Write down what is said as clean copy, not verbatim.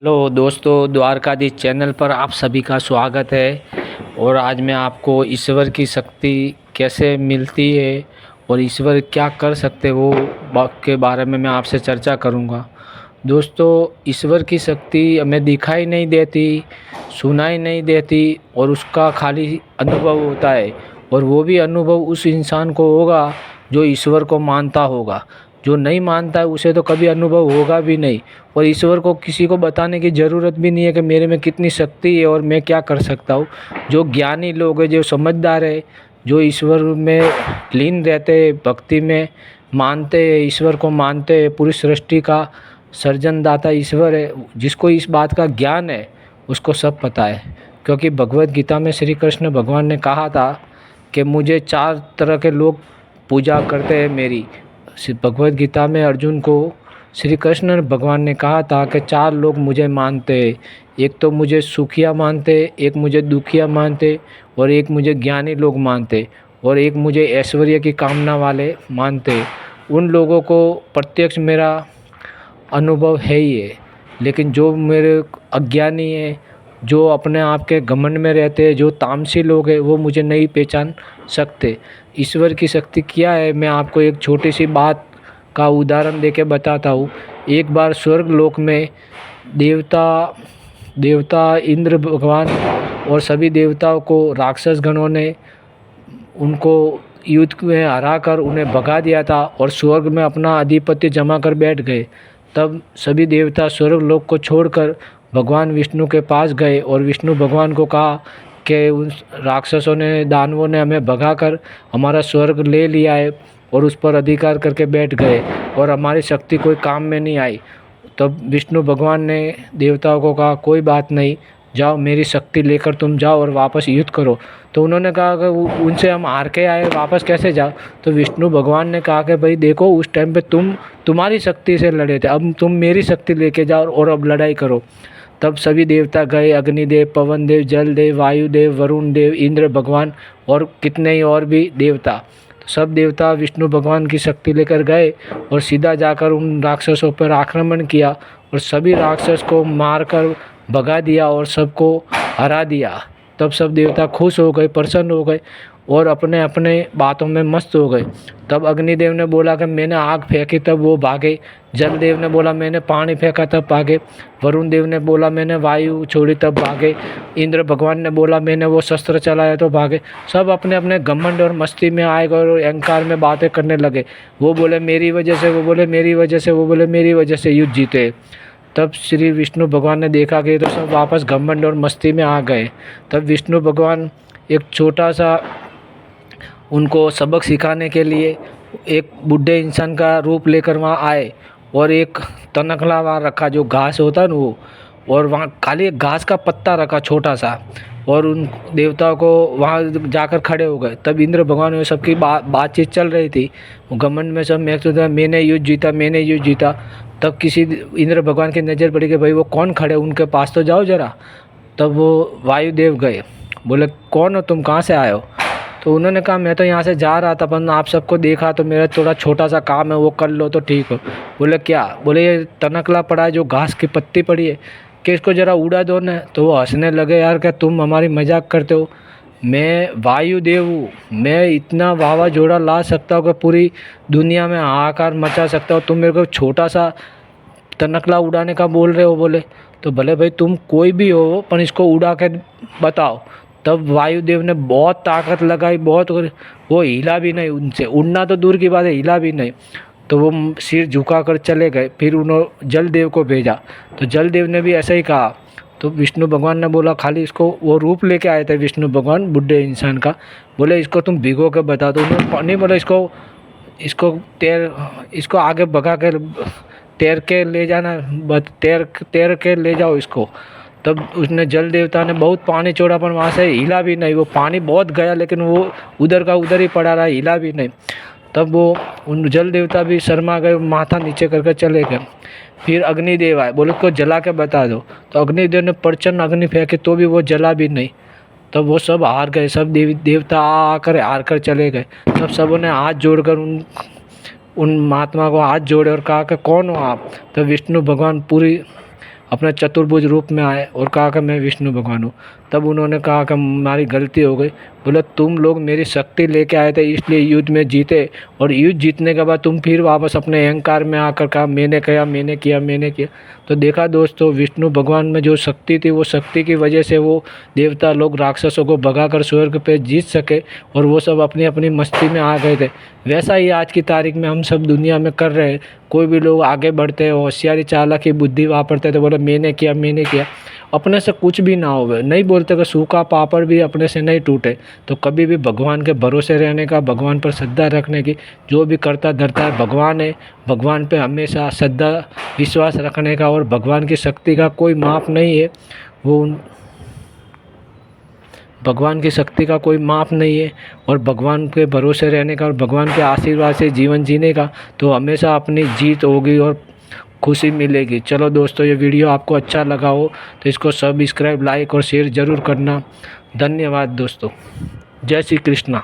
Hello दोस्तों, Dwarkadhish channel पर आप सभी का स्वागत है। और आज मैं आपको ईश्वर की शक्ति कैसे मिलती है और ईश्वर क्या कर सकते हैं वो के बारे में मैं आपसे चर्चा करूंगा। दोस्तों, ईश्वर की शक्ति हमें दिखाई नहीं देती, सुनाई नहीं देती और उसका खाली अनुभव होता है। और वो भी अनुभव उस इंसान को होगा जो ईश्वर को मानता होगा। जो नहीं मानता है उसे तो कभी अनुभव होगा भी नहीं। और ईश्वर को किसी को बताने की ज़रूरत भी नहीं है कि मेरे में कितनी शक्ति है और मैं क्या कर सकता हूँ। जो ज्ञानी लोग हैं, जो समझदार है, जो ईश्वर में लीन रहते हैं, भक्ति में मानते हैं, ईश्वर को मानते हैं, पूरी सृष्टि का सर्जनदाता ईश्वर है, जिसको इस बात का ज्ञान है उसको सब पता है। क्योंकि भगवत गीता में श्री कृष्ण भगवान ने कहा था कि मुझे 4 तरह के लोग पूजा करते हैं मेरी। भगवत गीता में अर्जुन को श्री कृष्ण भगवान ने कहा था कि 4 लोग मुझे मानते हैं। एक तो मुझे सुखिया मानते, एक मुझे दुखिया मानते और एक मुझे ज्ञानी लोग मानते और एक मुझे ऐश्वर्य की कामना वाले मानते। उन लोगों को प्रत्यक्ष मेरा अनुभव है ही है। लेकिन जो मेरे अज्ञानी है, जो अपने आप के घमंड में रहते हैं, जो तामसी लोग हैं, वो मुझे नहीं पहचान सकते। ईश्वर की शक्ति क्या है, मैं आपको एक छोटी सी बात का उदाहरण देके बताता हूँ। एक बार स्वर्ग लोक में देवता देवता इंद्र भगवान और सभी देवताओं को राक्षस गणों ने उनको युद्ध में हराकर उन्हें भगा दिया था और स्वर्ग में अपना आधिपत्य जमा कर बैठ गए। तब सभी देवता स्वर्ग लोक को छोड़कर भगवान विष्णु के पास गए और विष्णु भगवान को कहा कि उन राक्षसों ने, दानवों ने हमें भगाकर हमारा स्वर्ग ले लिया है और उस पर अधिकार करके बैठ गए और हमारी शक्ति कोई काम में नहीं आई। तब विष्णु भगवान ने देवताओं को कहा कोई बात नहीं, जाओ मेरी शक्ति लेकर तुम जाओ और वापस युद्ध करो। तो उन्होंने कहा कि उनसे हम हार के आए, वापस कैसे जाओ। तो विष्णु भगवान ने कहा कि भाई देखो, उस टाइम पे तुम्हारी शक्ति से लड़े थे, अब तुम मेरी शक्ति लेके जाओ और अब लड़ाई करो। तब सभी देवता गए, अग्निदेव, पवन देव, जल देव, वायुदेव, वरुण देव, इंद्र भगवान और कितने ही और भी देवता। तो सब देवता विष्णु भगवान की शक्ति लेकर गए और सीधा जाकर उन राक्षसों पर आक्रमण किया और सभी राक्षस को मारकर भगा दिया और सबको हरा दिया। तब सब देवता खुश हो गए, प्रसन्न हो गए और अपने अपने बातों में मस्त हो गए। तब अग्निदेव ने बोला कि मैंने आग फेंकी तब वो भागे। जल देव ने बोला मैंने पानी फेंका तब भागे। वरुण देव ने बोला मैंने वायु छोड़ी तब भागे। इंद्र भगवान ने बोला मैंने वो शस्त्र चलाया तो भागे। सब अपने अपने घमंड और मस्ती में आए गए और अहंकार में बातें करने लगे। वो बोले मेरी वजह से, वो बोले मेरी वजह से, वो बोले मेरी वजह से युद्ध जीते। तब श्री विष्णु भगवान ने देखा कि तो सब वापस घमंड और मस्ती में आ गए। तब विष्णु भगवान एक छोटा सा उनको सबक सिखाने के लिए एक बूढ़े इंसान का रूप लेकर वहाँ आए और एक तनखला वहाँ रखा, जो घास होता है ना वो, और वहाँ खाली एक घास का पत्ता रखा छोटा सा और उन देवताओं को वहाँ जाकर खड़े हो गए। तब इंद्र भगवान में सबकी बातचीत चल रही थी। वो घमंड में सब मैं तो मैंने युद्ध जीता, मैंने युद्ध जीता। तब किसी इंद्र भगवान की नज़र पड़ी कि भाई वो कौन खड़े, उनके पास तो जाओ ज़रा। तब वो वायुदेव गए, बोले कौन हो तुम, कहाँ से आए हो। तो उन्होंने कहा मैं तो यहाँ से जा रहा था, पर आप सबको देखा तो मेरा थोड़ा छोटा सा काम है वो कर लो तो ठीक हो। बोले क्या, बोले ये तनकला पड़ा है जो घास की पत्ती पड़ी है, कि इसको ज़रा उड़ा दो ना। तो वो हंसने लगे, यार क्या तुम हमारी मजाक करते हो, मैं वायुदेव हूँ, मैं इतना वावाझोड़ा ला सकता हूँ कि पूरी दुनिया में हाहाकार मचा सकता हूँ, तुम मेरे को छोटा सा तनकला उड़ाने का बोल रहे हो। बोले तो भले भाई तुम कोई भी हो पर इसको उड़ा के बताओ। तब वायुदेव ने बहुत ताकत लगाई, बहुत, वो हिला भी नहीं, उनसे उड़ना तो दूर की बात है, हिला भी नहीं। तो वो सिर झुका कर चले गए। फिर उन्होंने जलदेव को भेजा, तो जलदेव ने भी ऐसा ही कहा। तो विष्णु भगवान ने बोला खाली इसको, वो रूप लेके आए थे विष्णु भगवान बूढ़े इंसान का, बोले इसको तुम भिगो के बता दो। उन्होंने नहीं बोला इसको इसको इसको आगे भगा कर तैर के ले जाना, तैर तैर के ले जाओ इसको। तब उसने जल देवता ने बहुत पानी छोड़ा पर वहाँ से हिला भी नहीं। वो पानी बहुत गया लेकिन वो उधर का उधर ही पड़ा रहा, हिला भी नहीं। तब वो उन जल देवता भी शर्मा गए, माथा नीचे करके चले गए। फिर अग्निदेव आए, बोले उसको जला के बता दो। तो अग्निदेव ने प्रचंड अग्नि फेंके तो भी वो जला भी नहीं। तब वो सब हार गए, सब देवता आकर हार कर चले गए। तब सबों ने हाथ जोड़कर उन महात्मा को हाथ जोड़े और कहा कि कौन हो आप। तो विष्णु भगवान पूरी अपना चतुर्भुज रूप में आए और कहा कि मैं विष्णु भगवान हूँ। तब उन्होंने कहा कि हमारी गलती हो गई। बोले तुम लोग मेरी शक्ति लेके आए थे इसलिए युद्ध में जीते, और युद्ध जीतने के बाद तुम फिर वापस अपने अहंकार में आकर कहा मैंने किया, मैंने किया, मैंने किया। तो देखा दोस्तों, विष्णु भगवान में जो शक्ति थी, वो शक्ति की वजह से वो देवता लोग राक्षसों को भगाकर स्वर्ग पे जीत सके, और वो सब अपनी अपनी मस्ती में आ गए थे। वैसा ही आज की तारीख में हम सब दुनिया में कर रहे हैं। कोई भी लोग आगे बढ़ते हैं, होशियारी चालाकी बुद्धि वापरते, तो बोले मैंने किया, मैंने किया। अपने से कुछ भी ना हो, नहीं बोलते कि सूखा पापड़ भी अपने से नहीं टूटे। तो कभी भी भगवान के भरोसे रहने का, भगवान पर श्रद्धा रखने की। जो भी करता धरता है भगवान है, भगवान पे हमेशा श्रद्धा विश्वास रखने का, और भगवान की शक्ति का कोई माप नहीं है। वो भगवान की शक्ति का कोई माप नहीं है, और भगवान के भरोसे रहने का और भगवान के आशीर्वाद से जीवन जीने का, तो हमेशा अपनी जीत होगी और खुशी मिलेगी। चलो दोस्तों, ये वीडियो आपको अच्छा लगा हो तो इसको सब्सक्राइब, लाइक और शेयर ज़रूर करना। धन्यवाद दोस्तों। जय श्री कृष्णा।